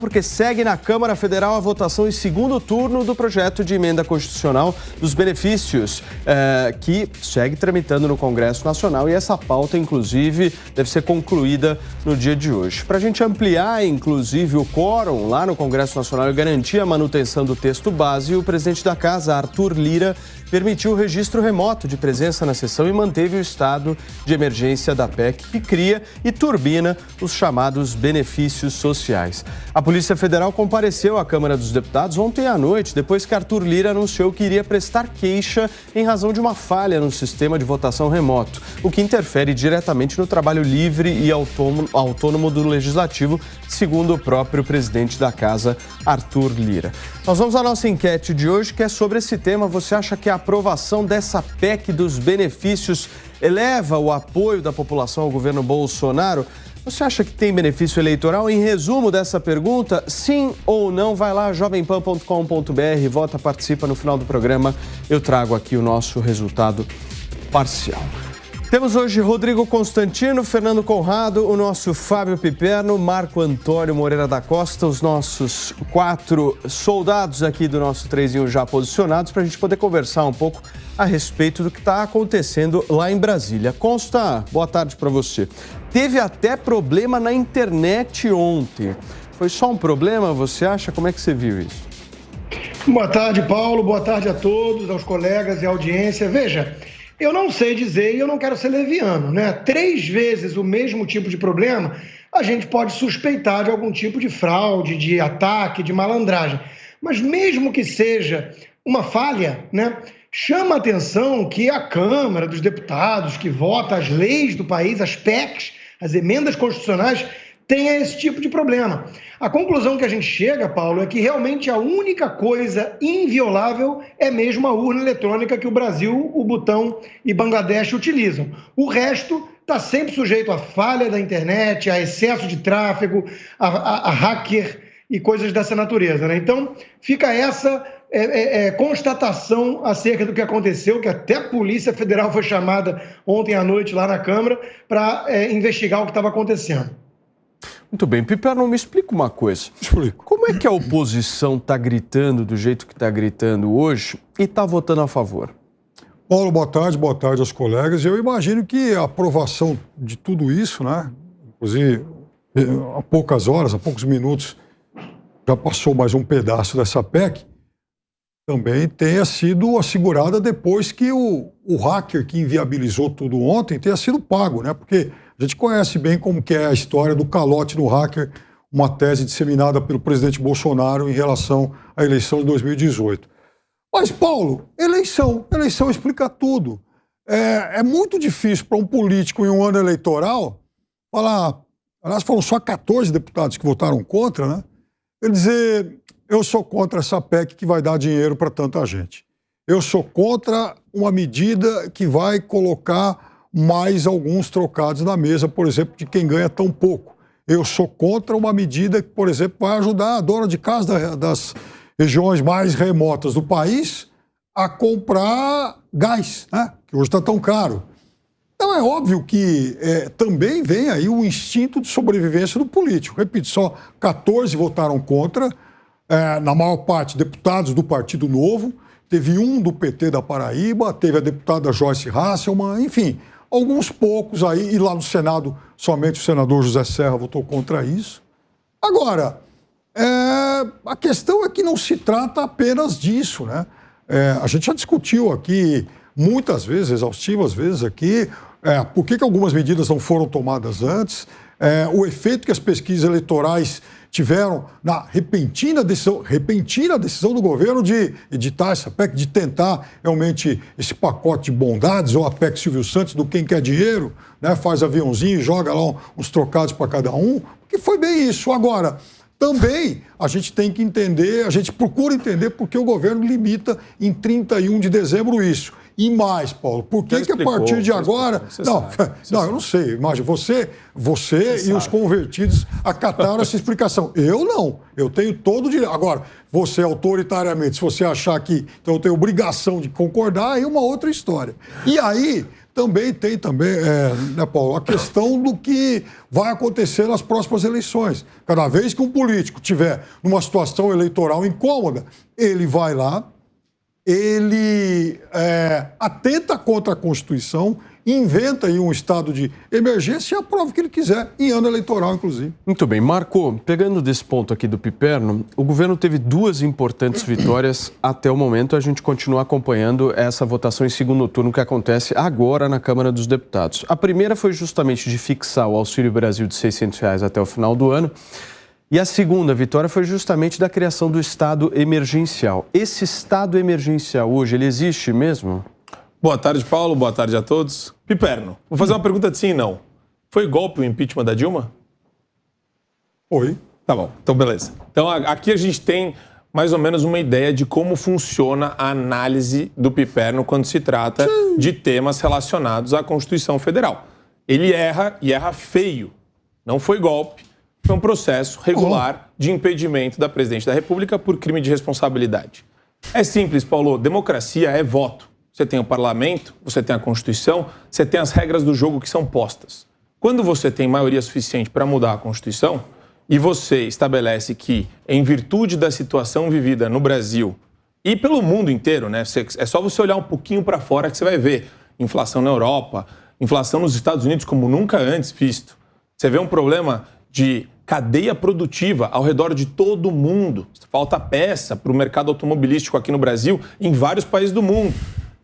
Porque segue na Câmara Federal a votação em segundo turno do projeto de emenda constitucional dos benefícios, que segue tramitando no Congresso Nacional, e essa pauta, inclusive, deve ser concluída no dia de hoje. Para a gente ampliar, inclusive, o quórum lá no Congresso Nacional e garantir a manutenção do texto base, o presidente da Casa, Arthur Lira, permitiu o registro remoto de presença na sessão e manteve o estado de emergência da PEC, que cria e turbina os chamados benefícios sociais. A Polícia Federal compareceu à Câmara dos Deputados ontem à noite, depois que Arthur Lira anunciou que iria prestar queixa em razão de uma falha no sistema de votação remoto, o que interfere diretamente no trabalho livre e autônomo do Legislativo, segundo o próprio presidente da Casa, Arthur Lira. Nós vamos à nossa enquete de hoje, que é sobre esse tema. Você acha que a aprovação dessa PEC dos benefícios eleva o apoio da população ao governo Bolsonaro? Você acha que tem benefício eleitoral? Em resumo dessa pergunta, sim ou não? Vai lá, jovempan.com.br, vota, participa. No final do programa eu trago aqui o nosso resultado parcial. Temos hoje Rodrigo Constantino, Fernando Conrado, o nosso Fábio Piperno, Marco Antônio Moreira da Costa, os nossos 4 soldados aqui do nosso trezinho já posicionados, para a gente poder conversar um pouco a respeito do que está acontecendo lá em Brasília. Consta, boa tarde para você. Teve até problema na internet ontem. Foi só um problema, você acha? Como é que você viu isso? Boa tarde, Paulo. Boa tarde a todos, aos colegas e à audiência. Veja, eu não sei dizer e eu não quero ser leviano, né? 3 vezes o mesmo tipo de problema, a gente pode suspeitar de algum tipo de fraude, de ataque, de malandragem. Mas mesmo que seja uma falha, né? Chama a atenção que a Câmara dos Deputados, que vota as leis do país, as PECs, as emendas constitucionais, tenha esse tipo de problema. A conclusão que a gente chega, Paulo, é que realmente a única coisa inviolável é mesmo a urna eletrônica que o Brasil, o Butão e Bangladesh utilizam. O resto está sempre sujeito a falha da internet, a excesso de tráfego, a hacker e coisas dessa natureza, né? Então, fica essa constatação acerca do que aconteceu, que até a Polícia Federal foi chamada ontem à noite lá na Câmara para investigar o que estava acontecendo. Muito bem. Piperno, me explica uma coisa. Explico. Como é que a oposição está gritando do jeito que está gritando hoje e está votando a favor? Paulo, boa tarde aos colegas. Eu imagino que a aprovação de tudo isso, né? Inclusive, há poucas horas, há poucos minutos, já passou mais um pedaço dessa PEC, também tenha sido assegurada depois que o hacker que inviabilizou tudo ontem tenha sido pago, né? Porque a gente conhece bem como que é a história do calote no hacker, uma tese disseminada pelo presidente Bolsonaro em relação à eleição de 2018. Mas, Paulo, eleição explica tudo. É muito difícil para um político em um ano eleitoral falar, aliás, foram só 14 deputados que votaram contra, né? Ele dizer, eu sou contra essa PEC que vai dar dinheiro para tanta gente. Eu sou contra uma medida que vai colocar mais alguns trocados na mesa, por exemplo, de quem ganha tão pouco. Eu sou contra uma medida que, por exemplo, vai ajudar a dona de casa das regiões mais remotas do país a comprar gás, né? Que hoje está tão caro. Então é óbvio que também vem aí o instinto de sobrevivência do político. Repito, só 14 votaram contra, na maior parte deputados do Partido Novo, teve um do PT da Paraíba, teve a deputada Joyce Hasselmann, enfim, alguns poucos aí, e lá no Senado somente o senador José Serra votou contra isso. Agora, a questão é que não se trata apenas disso, né? A gente já discutiu aqui muitas vezes, exaustivas vezes aqui, por que algumas medidas não foram tomadas antes, o efeito que as pesquisas eleitorais tiveram na repentina decisão do governo de editar essa PEC, de tentar realmente esse pacote de bondades, ou a PEC Silvio Santos do quem quer dinheiro, né, faz aviãozinho e joga lá uns trocados para cada um, que foi bem isso. Agora, também a gente tem que entender, a gente procura entender porque o governo limita em 31 de dezembro isso. E mais, Paulo, por que a partir de agora... Não, eu não sei. Imagina, você e os convertidos acataram essa explicação. Eu não. Eu tenho todo o direito. Agora, você autoritariamente, se você achar que então eu tenho obrigação de concordar, aí é uma outra história. E aí, também tem né, Paulo, a questão do que vai acontecer nas próximas eleições. Cada vez que um político tiver numa situação eleitoral incômoda, ele vai lá, ele atenta contra a Constituição, inventa aí um estado de emergência e aprova o que ele quiser, em ano eleitoral, inclusive. Muito bem. Marco, pegando desse ponto aqui do Piperno, o governo teve 2 importantes vitórias até o momento. A gente continua acompanhando essa votação em segundo turno que acontece agora na Câmara dos Deputados. A primeira foi justamente de fixar o Auxílio Brasil de R$600 até o final do ano. E a segunda vitória foi justamente da criação do estado emergencial. Esse estado emergencial hoje, ele existe mesmo? Boa tarde, Paulo. Boa tarde a todos. Piperno, vou fazer uma pergunta de sim e não. Foi golpe o impeachment da Dilma? Foi. Tá bom, então beleza. Então aqui a gente tem mais ou menos uma ideia de como funciona a análise do Piperno quando se trata de temas relacionados à Constituição Federal. Ele erra e erra feio. Não foi golpe. Foi um processo regular de impedimento da presidente da República por crime de responsabilidade. É simples, Paulo. Democracia é voto. Você tem o parlamento, você tem a Constituição, você tem as regras do jogo que são postas. Quando você tem maioria suficiente para mudar a Constituição e você estabelece que, em virtude da situação vivida no Brasil e pelo mundo inteiro, né, é só você olhar um pouquinho para fora que você vai ver inflação na Europa, inflação nos Estados Unidos como nunca antes visto. Você vê um problema de cadeia produtiva ao redor de todo o mundo. Falta peça para o mercado automobilístico aqui no Brasil e em vários países do mundo.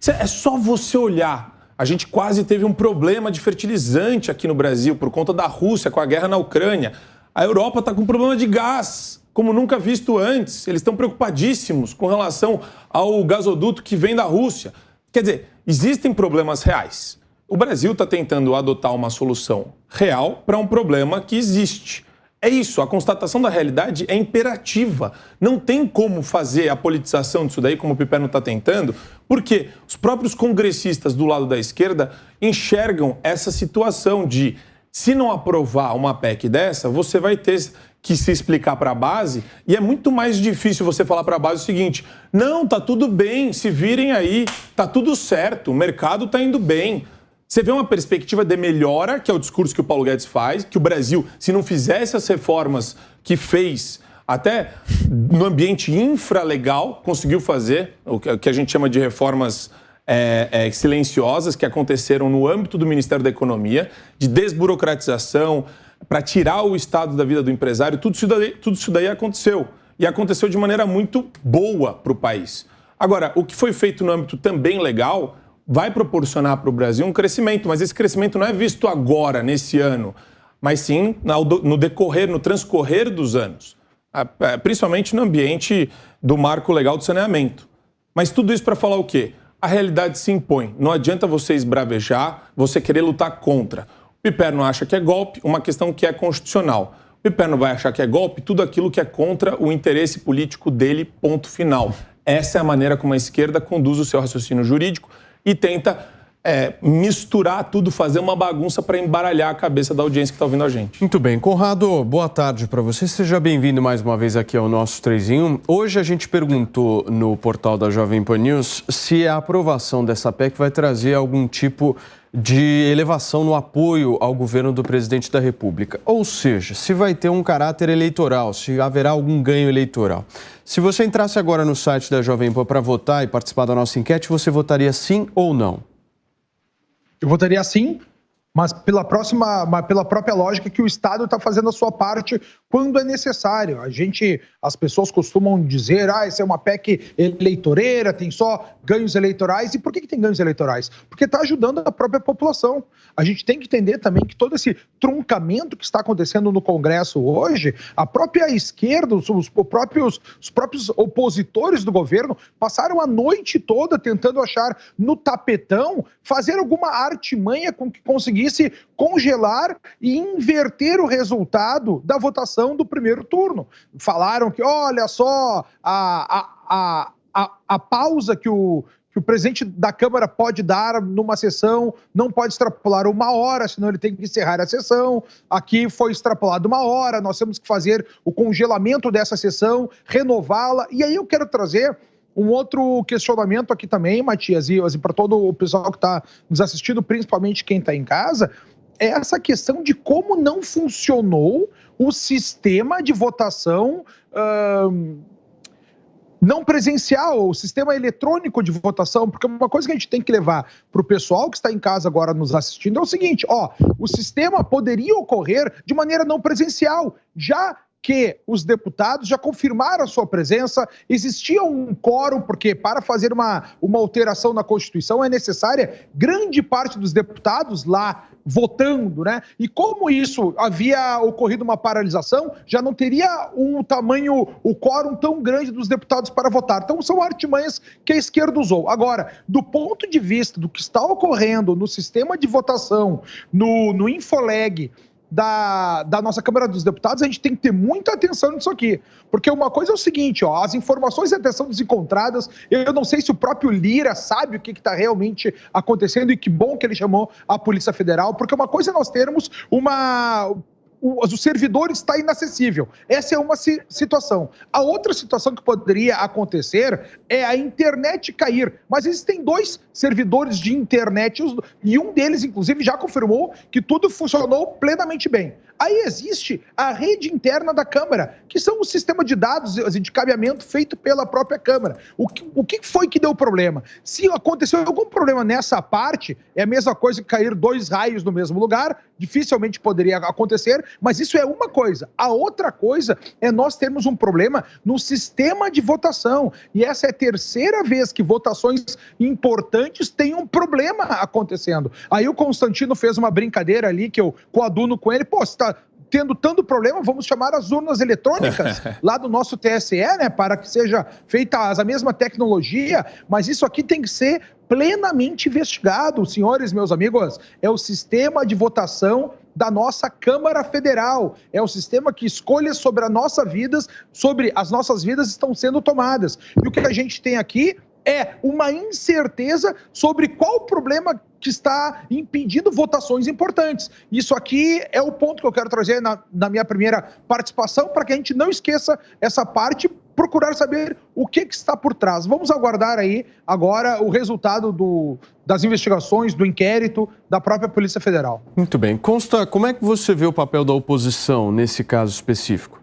É só você olhar. A gente quase teve um problema de fertilizante aqui no Brasil por conta da Rússia com a guerra na Ucrânia. A Europa está com um problema de gás, como nunca visto antes. Eles estão preocupadíssimos com relação ao gasoduto que vem da Rússia. Quer dizer, existem problemas reais. O Brasil está tentando adotar uma solução real para um problema que existe. É isso, a constatação da realidade é imperativa. Não tem como fazer a politização disso daí, como o Piperno está tentando, porque os próprios congressistas do lado da esquerda enxergam essa situação de, se não aprovar uma PEC dessa, você vai ter que se explicar para a base, e é muito mais difícil você falar para a base o seguinte: não, tá tudo bem, se virem aí, tá tudo certo, o mercado tá indo bem. Você vê uma perspectiva de melhora, que é o discurso que o Paulo Guedes faz, que o Brasil, se não fizesse as reformas que fez, até no ambiente infralegal, conseguiu fazer, o que a gente chama de reformas silenciosas, que aconteceram no âmbito do Ministério da Economia, de desburocratização, para tirar o estado da vida do empresário, tudo isso daí aconteceu. E aconteceu de maneira muito boa para o país. Agora, o que foi feito no âmbito também legal vai proporcionar para o Brasil um crescimento, mas esse crescimento não é visto agora, nesse ano, mas sim no transcorrer dos anos, principalmente no ambiente do marco legal do saneamento. Mas tudo isso para falar o quê? A realidade se impõe. Não adianta você esbravejar, você querer lutar contra. O Piperno acha que é golpe, uma questão que é constitucional. O Piperno vai achar que é golpe tudo aquilo que é contra o interesse político dele, ponto final. Essa é a maneira como a esquerda conduz o seu raciocínio jurídico e tenta misturar tudo, fazer uma bagunça para embaralhar a cabeça da audiência que está ouvindo a gente. Muito bem. Conrado, boa tarde para você. Seja bem-vindo mais uma vez aqui ao nosso 3 em 1. Hoje a gente perguntou no portal da Jovem Pan News se a aprovação dessa PEC vai trazer algum tipo de elevação no apoio ao governo do presidente da República. Ou seja, se vai ter um caráter eleitoral, se haverá algum ganho eleitoral. Se você entrasse agora no site da Jovem Pan para votar e participar da nossa enquete, você votaria sim ou não? Eu votaria sim, mas pela própria lógica que o Estado está fazendo a sua parte quando é necessário. As pessoas costumam dizer, isso é uma PEC eleitoreira, tem só ganhos eleitorais. E por que tem ganhos eleitorais? Porque está ajudando a própria população. A gente tem que entender também que todo esse truncamento que está acontecendo no Congresso hoje, a própria esquerda, os próprios opositores do governo passaram a noite toda tentando achar no tapetão, fazer alguma artimanha com que conseguisse congelar e inverter o resultado da votação do primeiro turno. Falaram que, olha só, a pausa que o presidente da Câmara pode dar numa sessão não pode extrapolar 1 hora, senão ele tem que encerrar a sessão. Aqui foi extrapolado 1 hora, nós temos que fazer o congelamento dessa sessão, renová-la. E aí eu quero trazer um outro questionamento aqui também, Matias, e para todo o pessoal que está nos assistindo, principalmente quem está em casa, é essa questão de como não funcionou o sistema de votação não presencial, o sistema eletrônico de votação, porque uma coisa que a gente tem que levar para o pessoal que está em casa agora nos assistindo é o seguinte, o sistema poderia ocorrer de maneira não presencial, já que os deputados já confirmaram a sua presença, existia um quórum, porque para fazer uma alteração na Constituição é necessária grande parte dos deputados lá votando, né? E como isso havia ocorrido uma paralisação, já não teria o quórum tão grande dos deputados para votar. Então são artimanhas que a esquerda usou. Agora, do ponto de vista do que está ocorrendo no sistema de votação, no Infoleg, da nossa Câmara dos Deputados, a gente tem que ter muita atenção nisso aqui. Porque uma coisa é o seguinte, as informações até são desencontradas, eu não sei se o próprio Lira sabe o que está realmente acontecendo e que bom que ele chamou a Polícia Federal, porque uma coisa é nós termos o servidor está inacessível. Essa é uma situação. A outra situação que poderia acontecer é a internet cair. Mas existem 2 servidores de internet e um deles, inclusive, já confirmou que tudo funcionou plenamente bem. Aí existe a rede interna da Câmara, que são o sistema de dados de cabeamento feito pela própria Câmara. O que foi que deu problema? Se aconteceu algum problema nessa parte, é a mesma coisa que cair 2 raios no mesmo lugar, dificilmente poderia acontecer, mas isso é uma coisa. A outra coisa é nós termos um problema no sistema de votação. E essa é a 3ª vez que votações importantes têm um problema acontecendo. Aí o Constantino fez uma brincadeira ali, que eu coaduno com ele, você está tendo tanto problema, vamos chamar as urnas eletrônicas lá do nosso TSE, né, para que seja feita a mesma tecnologia, mas isso aqui tem que ser plenamente investigado, senhores, meus amigos, é o sistema de votação da nossa Câmara Federal, é o sistema que escolhas sobre as nossas vidas estão sendo tomadas, e o que a gente tem aqui é uma incerteza sobre qual o problema que está impedindo votações importantes. Isso aqui é o ponto que eu quero trazer na minha primeira participação, para que a gente não esqueça essa parte, procurar saber o que está por trás. Vamos aguardar aí agora o resultado das investigações, do inquérito da própria Polícia Federal. Muito bem. Consta, como é que você vê o papel da oposição nesse caso específico?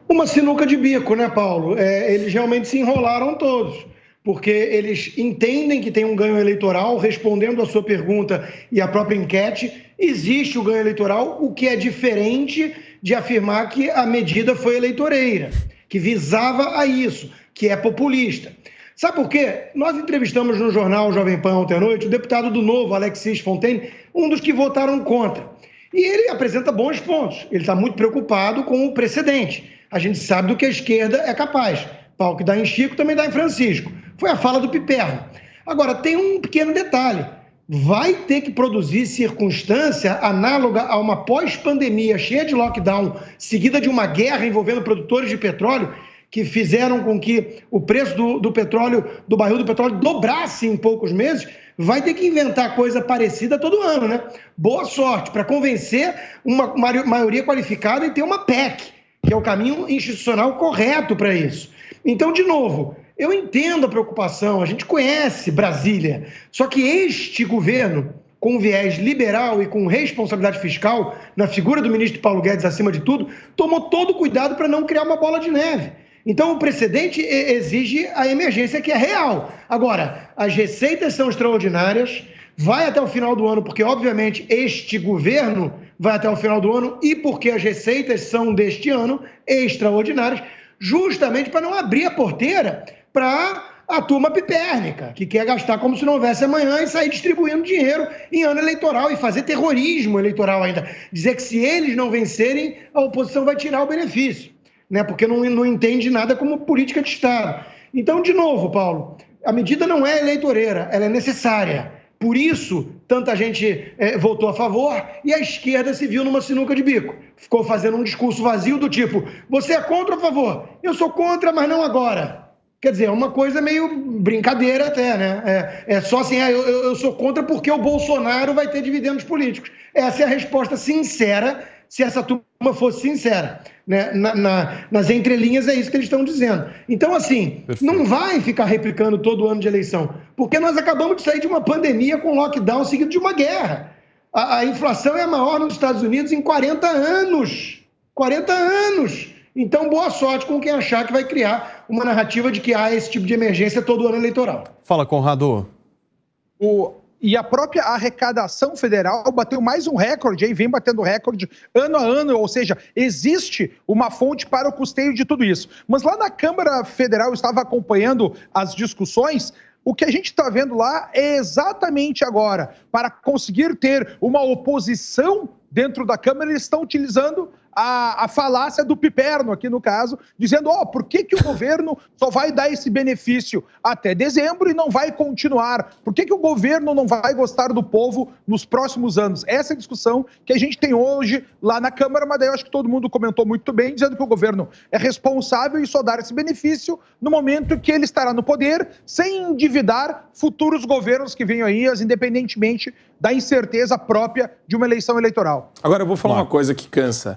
Uma sinuca de bico, né, Paulo? Eles realmente se enrolaram todos, porque eles entendem que tem um ganho eleitoral, respondendo a sua pergunta e a própria enquete, existe o ganho eleitoral, o que é diferente de afirmar que a medida foi eleitoreira, que visava a isso, que é populista. Sabe por quê? Nós entrevistamos no jornal Jovem Pan ontem à noite o deputado do Novo, Alexis Fontaine, um dos que votaram contra. E ele apresenta bons pontos, ele está muito preocupado com o precedente. A gente sabe do que a esquerda é capaz. Pau que dá em Chico também dá em Francisco. Foi a fala do Piperno. Agora, tem um pequeno detalhe. Vai ter que produzir circunstância análoga a uma pós-pandemia cheia de lockdown, seguida de uma guerra envolvendo produtores de petróleo, que fizeram com que o preço do petróleo, do barril do petróleo, dobrasse em poucos meses. Vai ter que inventar coisa parecida todo ano, né? Boa sorte para convencer uma maioria qualificada e ter uma PEC, que é o caminho institucional correto para isso. Então, de novo, eu entendo a preocupação, a gente conhece Brasília, só que este governo, com viés liberal e com responsabilidade fiscal, na figura do ministro Paulo Guedes acima de tudo, tomou todo o cuidado para não criar uma bola de neve. Então, o precedente exige a emergência, que é real. Agora, as receitas são extraordinárias, vai até o final do ano, porque, obviamente, este governo vai até o final do ano e porque as receitas são deste ano extraordinárias, justamente para não abrir a porteira para a turma pipérnica, que quer gastar como se não houvesse amanhã e sair distribuindo dinheiro em ano eleitoral e fazer terrorismo eleitoral ainda. Dizer que se eles não vencerem, a oposição vai tirar o benefício, né? Porque não entende nada como política de Estado. Então, de novo, Paulo, a medida não é eleitoreira, ela é necessária. Por isso, tanta gente votou a favor e a esquerda se viu numa sinuca de bico. Ficou fazendo um discurso vazio do tipo, você é contra ou a favor? Eu sou contra, mas não agora. Quer dizer, é uma coisa meio brincadeira até, né? É só assim, eu sou contra porque o Bolsonaro vai ter dividendos políticos. Essa é a resposta sincera se essa turma fosse sincera. Né? Nas entrelinhas é isso que eles estão dizendo. Então, assim, não vai ficar replicando todo ano de eleição, porque nós acabamos de sair de uma pandemia com lockdown seguido de uma guerra. A inflação é a maior nos Estados Unidos em 40 anos. 40 anos! Então, boa sorte com quem achar que vai criar uma narrativa de que há esse tipo de emergência todo ano eleitoral. Fala, Conrado. E a própria arrecadação federal bateu mais um recorde, aí vem batendo recorde ano a ano, ou seja, existe uma fonte para o custeio de tudo isso. Mas lá na Câmara Federal, eu estava acompanhando as discussões, o que a gente está vendo lá é exatamente agora, para conseguir ter uma oposição dentro da Câmara, eles estão utilizando a falácia do piperno aqui no caso, dizendo, por que o governo só vai dar esse benefício até dezembro e não vai continuar? Por que o governo não vai gostar do povo nos próximos anos? Essa é a discussão que a gente tem hoje lá na Câmara, mas daí eu acho que todo mundo comentou muito bem, dizendo que o governo é responsável e só dar esse benefício no momento que ele estará no poder, sem endividar futuros governos que venham aí, independentemente da incerteza própria de uma eleição eleitoral. Agora, eu vou falar uma coisa que cansa.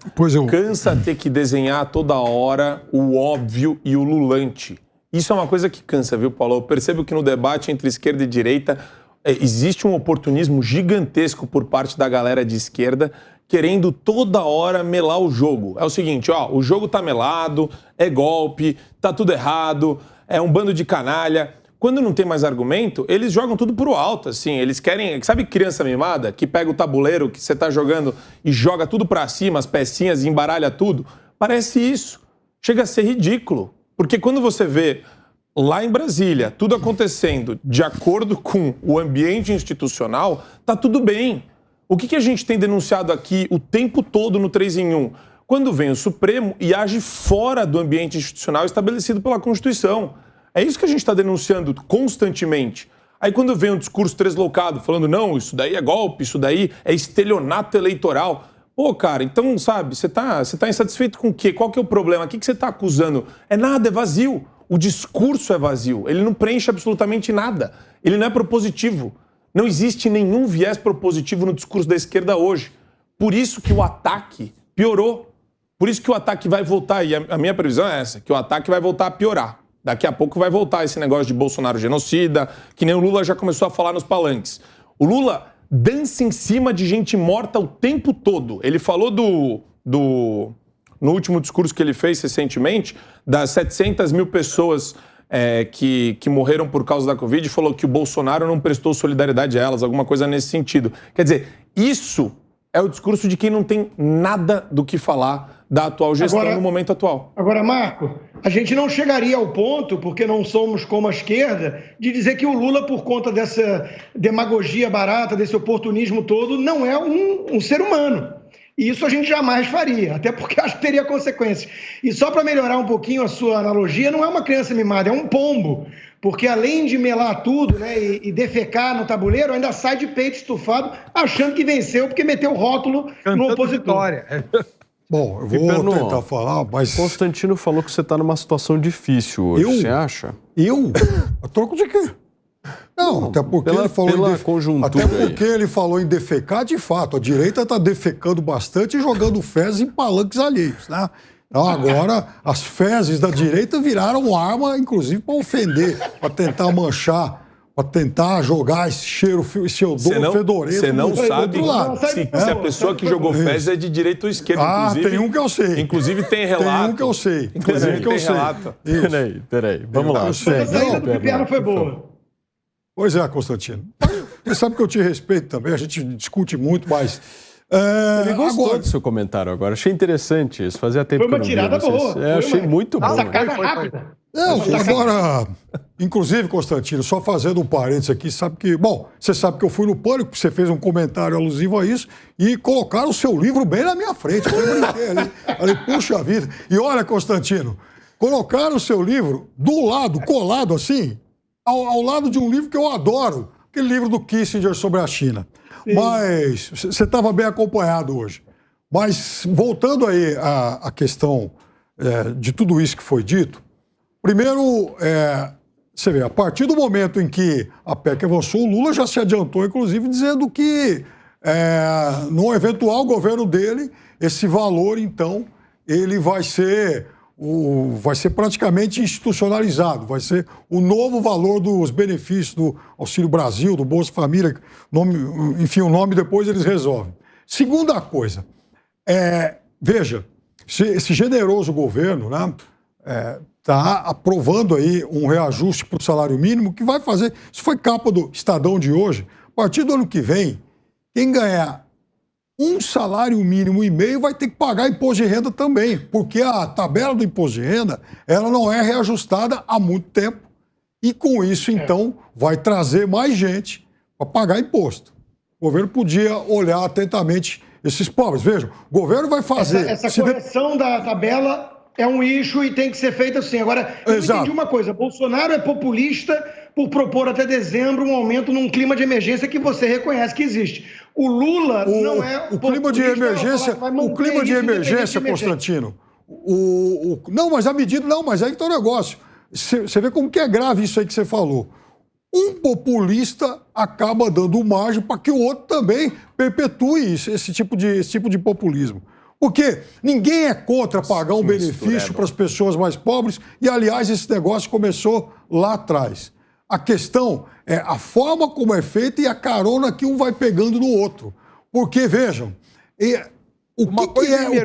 Cansa ter que desenhar toda hora o óbvio e o lulante. Isso é uma coisa que cansa, viu, Paulo? Eu percebo que no debate entre esquerda e direita existe um oportunismo gigantesco por parte da galera de esquerda querendo toda hora melar o jogo. É o seguinte, o jogo tá melado, é golpe, tá tudo errado, é um bando de canalha. Quando não tem mais argumento, eles jogam tudo pro alto, assim. Eles querem... Sabe criança mimada? Que pega o tabuleiro que você tá jogando e joga tudo pra cima, as pecinhas, e embaralha tudo? Parece isso. Chega a ser ridículo. Porque quando você vê lá em Brasília tudo acontecendo de acordo com o ambiente institucional, tá tudo bem. O que a gente tem denunciado aqui o tempo todo no 3 em 1? Quando vem o Supremo e age fora do ambiente institucional estabelecido pela Constituição. É isso que a gente está denunciando constantemente. Aí quando vem um discurso translocado falando, não, isso daí é golpe, isso daí é estelionato eleitoral. Pô, cara, então, sabe, você tá insatisfeito com o quê? Qual que é o problema? O que você está acusando? É nada, é vazio. O discurso é vazio. Ele não preenche absolutamente nada. Ele não é propositivo. Não existe nenhum viés propositivo no discurso da esquerda hoje. Por isso que o ataque piorou. Por isso que o ataque vai voltar, e a minha previsão é essa, que o ataque vai voltar a piorar. Daqui a pouco vai voltar esse negócio de Bolsonaro genocida, que nem o Lula já começou a falar nos palanques. O Lula dança em cima de gente morta o tempo todo. Ele falou no último discurso que ele fez recentemente, das 700 mil pessoas que morreram por causa da Covid, falou que o Bolsonaro não prestou solidariedade a elas, alguma coisa nesse sentido. Quer dizer, isso é o discurso de quem não tem nada do que falar da atual gestão no momento atual. Agora, Marco, a gente não chegaria ao ponto, porque não somos como a esquerda, de dizer que o Lula, por conta dessa demagogia barata, desse oportunismo todo, não é um ser humano. E isso a gente jamais faria, até porque acho que teria consequências. E só para melhorar um pouquinho a sua analogia, não é uma criança mimada, é um pombo. Porque além de melar tudo, né, e defecar no tabuleiro, ainda sai de peito estufado, achando que venceu, porque meteu o rótulo no opositor. Bom, eu vou tentar falar, mas... Constantino falou que você está numa situação difícil hoje, você acha? Eu? A troco de quê? Não, até porque ele falou conjuntura até porque ele falou em defecar, de fato. A direita está defecando bastante e jogando fezes em palanques alheios, né? Então agora as fezes da direita viraram arma, inclusive, para ofender, para tentar manchar, para tentar jogar esse cheiro, esse odor fedorento. Você não sabe se a pessoa que jogou fezes é de direita ou esquerda. Tem um que eu sei. Inclusive tem relato. Tem um que eu sei. Inclusive tem relato. Peraí. Vamos lá. A saída do Piperno foi boa. Pois é, Constantino. Você sabe que eu te respeito também, a gente discute muito, mas... Ele gostou do seu comentário agora, achei interessante isso, fazia tempo que eu não via vocês. Foi uma tirada boa. Achei muito bom. Sacada rápida. Não, agora, inclusive, Constantino, só fazendo um parênteses aqui, sabe que... Bom, você sabe que eu fui no Pânico, você fez um comentário alusivo a isso, e colocaram o seu livro bem na minha frente. Eu brinquei ali. Falei, puxa vida. E olha, Constantino, colocaram o seu livro do lado, colado assim, ao lado de um livro que eu adoro, aquele livro do Kissinger sobre a China. Sim. Mas você estava bem acompanhado hoje. Mas voltando aí à questão de tudo isso que foi dito, primeiro, você vê, a partir do momento em que a PEC avançou, o Lula já se adiantou, inclusive, dizendo que no eventual governo dele, esse valor, então, ele vai ser praticamente institucionalizado, vai ser o novo valor dos benefícios do Auxílio Brasil, do Bolsa Família, enfim, o nome depois eles resolvem. Segunda coisa, veja, esse generoso governo, né, está aprovando aí um reajuste para o salário mínimo que vai fazer, isso foi capa do Estadão de hoje, a partir do ano que vem, quem ganhar um salário mínimo e meio vai ter que pagar imposto de renda também, porque a tabela do imposto de renda ela não é reajustada há muito tempo e com isso, então, vai trazer mais gente para pagar imposto. O governo podia olhar atentamente esses pobres. Vejam, o governo vai fazer... Essa correção da tabela é um issue e tem que ser feita assim. Agora, eu entendi uma coisa, Bolsonaro é populista por propor até dezembro um aumento num clima de emergência que você reconhece que existe. O Lula não é o clima de emergência, Constantino. Não, mas a medida não, mas aí que tá o negócio. Você vê como que é grave isso aí que você falou. Um populista acaba dando margem para que o outro também perpetue esse tipo de populismo. Porque ninguém é contra pagar um benefício para as pessoas mais pobres e, aliás, esse negócio começou lá atrás. A questão é a forma como é feita e a carona que um vai pegando no outro. Porque, vejam, o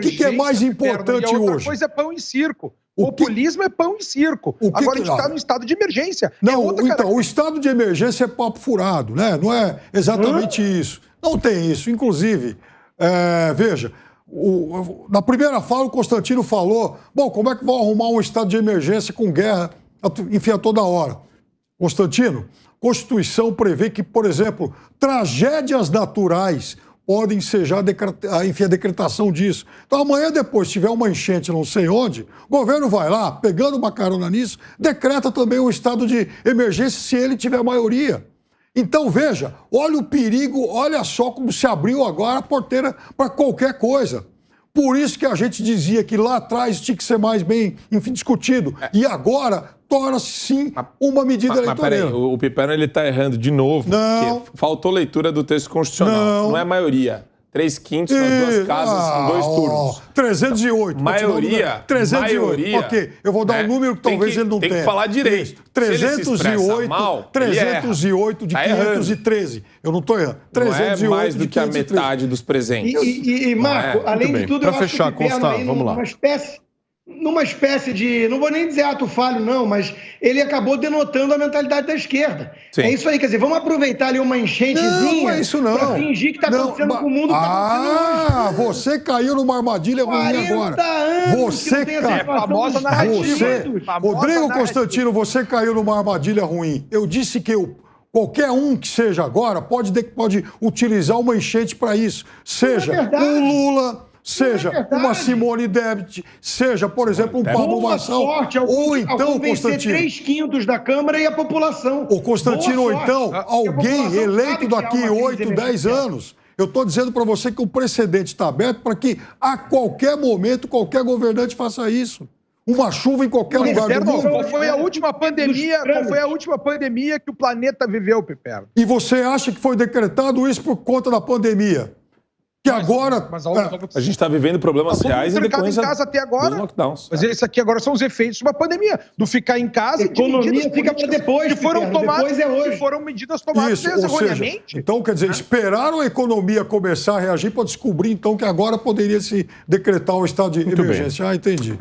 que é mais importante hoje? Outra coisa é pão e circo. Populismo é pão e circo. Agora a gente está no estado de emergência. Não, então, o estado de emergência é papo furado, né? Não é exatamente isso. Não tem isso. Inclusive, veja, na primeira fala o Constantino falou, bom, como é que vão arrumar um estado de emergência com guerra, enfim, a toda hora? Constantino, a Constituição prevê que, por exemplo, tragédias naturais podem ser já a decretação disso. Então, amanhã depois, se tiver uma enchente não sei onde, o governo vai lá, pegando uma carona nisso, decreta também um estado de emergência se ele tiver maioria. Então, veja, olha o perigo, olha só como se abriu agora a porteira para qualquer coisa. Por isso que a gente dizia que lá atrás tinha que ser mais bem, enfim, discutido. E agora torna-se, sim, uma medida eleitoreira. Mas peraí, o Piperno ele está errando de novo. Não. Porque faltou leitura do texto constitucional. Não é maioria. 3/5 nas duas casas, em 2 turnos. 308. Maioria. 308. Maioria, ok, eu vou dar um número que talvez ele não tenha. Tem que falar direito. 308, mal, 308 de 513. Eu não estou errando. 308 não é mais do que a metade dos presentes. E Marco, além de tudo, eu acho que o Piperno aí numa espécie de, não vou nem dizer ato falho, não, mas ele acabou denotando a mentalidade da esquerda. Sim. É isso aí, quer dizer, vamos aproveitar ali uma enchentezinha para fingir que está acontecendo com o mundo que está acontecendo hoje. Você caiu numa armadilha ruim agora. Você caiu. Famosa narrativa. Rodrigo Constantino, você caiu numa armadilha ruim. Eu disse que qualquer um que seja agora pode utilizar uma enchente para isso. Seja o Lula, seja uma Simone Tebet, seja, por exemplo, um Pablo Marçal, ou então, Constantino, 3/5 da Câmara e a população. Ou Constantino, ou então, alguém eleito daqui 8, 10 anos. Eu estou dizendo para você que o precedente está aberto para que, a qualquer momento, qualquer governante faça isso. Uma chuva em qualquer lugar do mundo. Qual foi a última pandemia que o planeta viveu, Piperno? E você acha que foi decretado isso por conta da pandemia? Que agora... A gente está vivendo problemas reais e depois em casa até agora. Lockdowns. Mas esse aqui agora são os efeitos de uma pandemia. Do ficar em casa e de medidas fica para depois, que foram tomadas, depois é hoje. Que foram medidas tomadas erroneamente. Então, quer dizer, esperaram a economia começar a reagir para descobrir, então, que agora poderia se decretar o estado de emergência. Entendi.